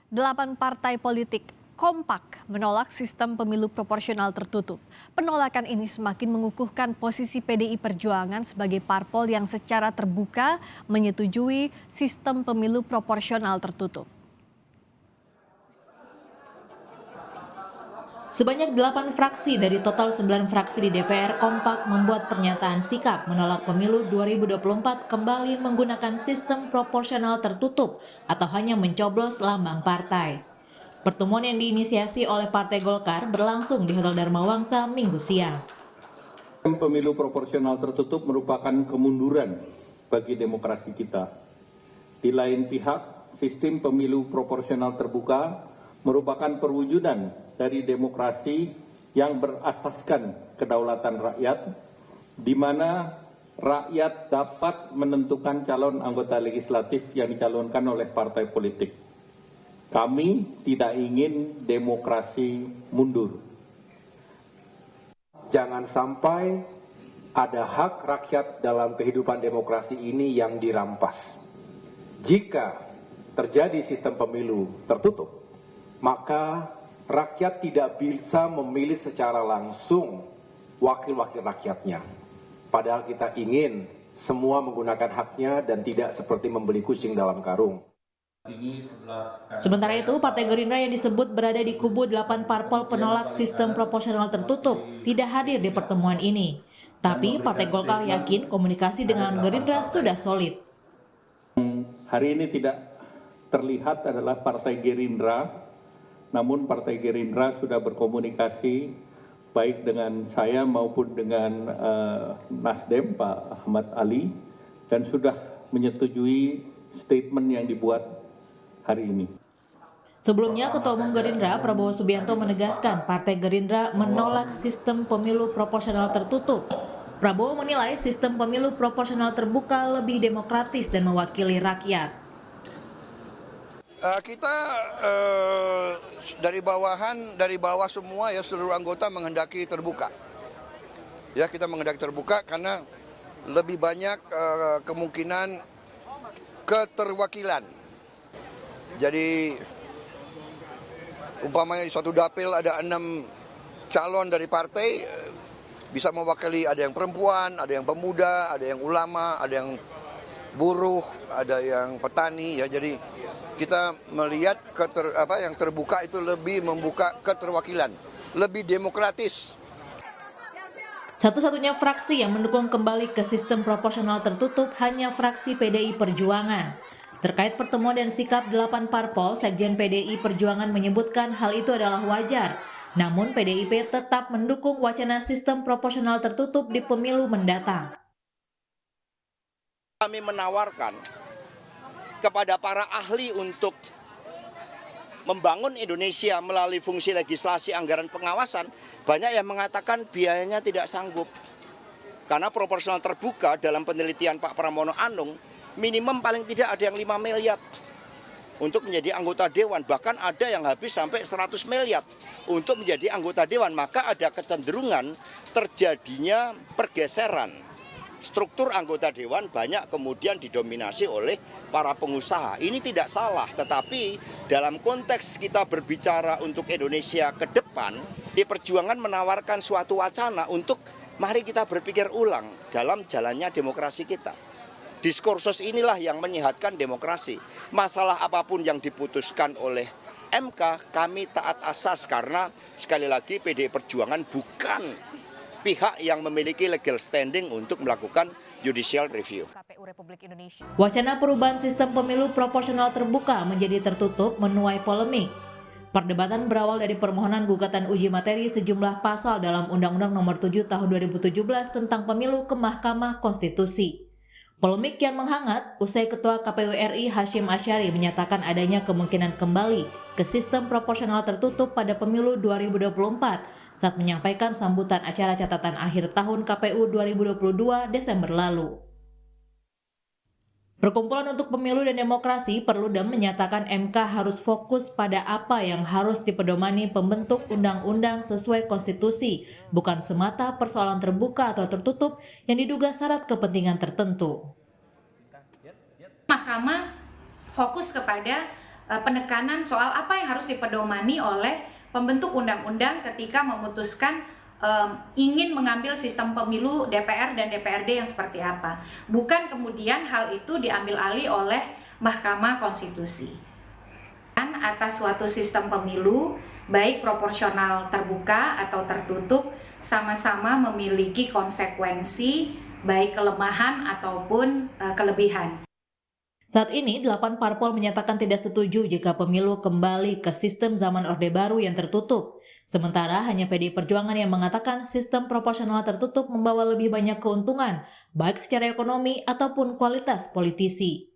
8 partai politik kompak menolak sistem pemilu proporsional tertutup. Penolakan ini semakin mengukuhkan posisi PDI Perjuangan sebagai parpol yang secara terbuka menyetujui sistem pemilu proporsional tertutup. Sebanyak 8 fraksi dari total 9 fraksi di DPR kompak membuat pernyataan sikap menolak pemilu 2024 kembali menggunakan sistem proporsional tertutup atau hanya mencoblos lambang partai. Pertemuan yang diinisiasi oleh Partai Golkar berlangsung di Hotel Dharma Wangsa Minggu siang. Sistem pemilu proporsional tertutup merupakan kemunduran bagi demokrasi kita. Di lain pihak, sistem pemilu proporsional terbuka merupakan perwujudan dari demokrasi yang berasaskan kedaulatan rakyat, di mana rakyat dapat menentukan calon anggota legislatif yang dicalonkan oleh partai politik. Kami tidak ingin demokrasi mundur. Jangan sampai ada hak rakyat dalam kehidupan demokrasi ini yang dirampas. Jika terjadi sistem pemilu tertutup, maka rakyat tidak bisa memilih secara langsung wakil-wakil rakyatnya. Padahal kita ingin semua menggunakan haknya dan tidak seperti membeli kucing dalam karung. Sementara itu, Partai Gerindra yang disebut berada di kubu 8 parpol penolak sistem proporsional tertutup tidak hadir di pertemuan ini. Tapi Partai Golkar yakin komunikasi dengan Gerindra sudah solid. Hari ini tidak terlihat adalah Partai Gerindra, namun Partai Gerindra sudah berkomunikasi baik dengan saya maupun dengan Nasdem Pak Ahmad Ali dan sudah menyetujui statement yang dibuat hari ini. Sebelumnya, Ketua Umum Gerindra Prabowo Subianto menegaskan Partai Gerindra menolak sistem pemilu proporsional tertutup. Prabowo menilai sistem pemilu proporsional terbuka lebih demokratis dan mewakili rakyat. Kita dari bawah semua ya seluruh anggota menghendaki terbuka. Ya, kita menghendaki terbuka karena lebih banyak kemungkinan keterwakilan. Jadi umpamanya di suatu dapil ada 6 calon dari partai bisa mewakili, ada yang perempuan, ada yang pemuda, ada yang ulama, ada yang buruh, ada yang petani ya. Jadi kita melihat yang terbuka itu lebih membuka keterwakilan, lebih demokratis. Satu-satunya fraksi yang mendukung kembali ke sistem proporsional tertutup hanya fraksi PDI Perjuangan. Terkait pertemuan dan sikap 8 parpol, Sekjen PDI Perjuangan menyebutkan hal itu adalah wajar. Namun PDIP tetap mendukung wacana sistem proporsional tertutup di pemilu mendatang. Kami menawarkan kepada para ahli untuk membangun Indonesia melalui fungsi legislasi, anggaran, pengawasan, banyak yang mengatakan biayanya tidak sanggup. Karena proporsional terbuka dalam penelitian Pak Pramono Anung, minimum paling tidak ada yang 5 miliar untuk menjadi anggota dewan. Bahkan ada yang habis sampai 100 miliar untuk menjadi anggota dewan. Maka ada kecenderungan terjadinya pergeseran. Struktur anggota dewan banyak kemudian didominasi oleh para pengusaha. Ini tidak salah, tetapi dalam konteks kita berbicara untuk Indonesia ke depan, di Perjuangan menawarkan suatu wacana untuk mari kita berpikir ulang dalam jalannya demokrasi kita. Diskursus inilah yang menyehatkan demokrasi. Masalah apapun yang diputuskan oleh MK, kami taat asas karena sekali lagi PDI Perjuangan bukan pihak yang memiliki legal standing untuk melakukan judicial review. Wacana perubahan sistem pemilu proporsional terbuka menjadi tertutup menuai polemik. Perdebatan berawal dari permohonan gugatan uji materi sejumlah pasal dalam Undang-Undang Nomor 7 Tahun 2017 tentang pemilu ke Mahkamah Konstitusi. Polemik kian menghangat usai Ketua KPU RI Hasyim Asyari menyatakan adanya kemungkinan kembali ke sistem proporsional tertutup pada pemilu 2024 saat menyampaikan sambutan acara catatan akhir tahun KPU 2022 Desember lalu. Perkumpulan untuk Pemilu dan Demokrasi Perludem menyatakan MK harus fokus pada apa yang harus dipedomani pembentuk undang-undang sesuai konstitusi, bukan semata persoalan terbuka atau tertutup yang diduga syarat kepentingan tertentu. Mahkamah fokus kepada penekanan soal apa yang harus dipedomani oleh pembentuk undang-undang ketika memutuskan ingin mengambil sistem pemilu DPR dan DPRD yang seperti apa. Bukan kemudian hal itu diambil alih oleh Mahkamah Konstitusi. Atas suatu sistem pemilu, baik proporsional terbuka atau tertutup, sama-sama memiliki konsekuensi, baik kelemahan ataupun kelebihan. Saat ini, 8 parpol menyatakan tidak setuju jika pemilu kembali ke sistem zaman Orde Baru yang tertutup. Sementara hanya PDI Perjuangan yang mengatakan sistem proporsional tertutup membawa lebih banyak keuntungan, baik secara ekonomi ataupun kualitas politisi.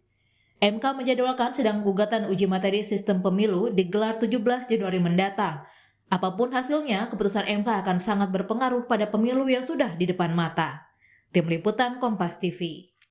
MK menjadwalkan sidang gugatan uji materi sistem pemilu digelar 17 Januari mendatang. Apapun hasilnya, keputusan MK akan sangat berpengaruh pada pemilu yang sudah di depan mata. Tim Liputan Kompas TV.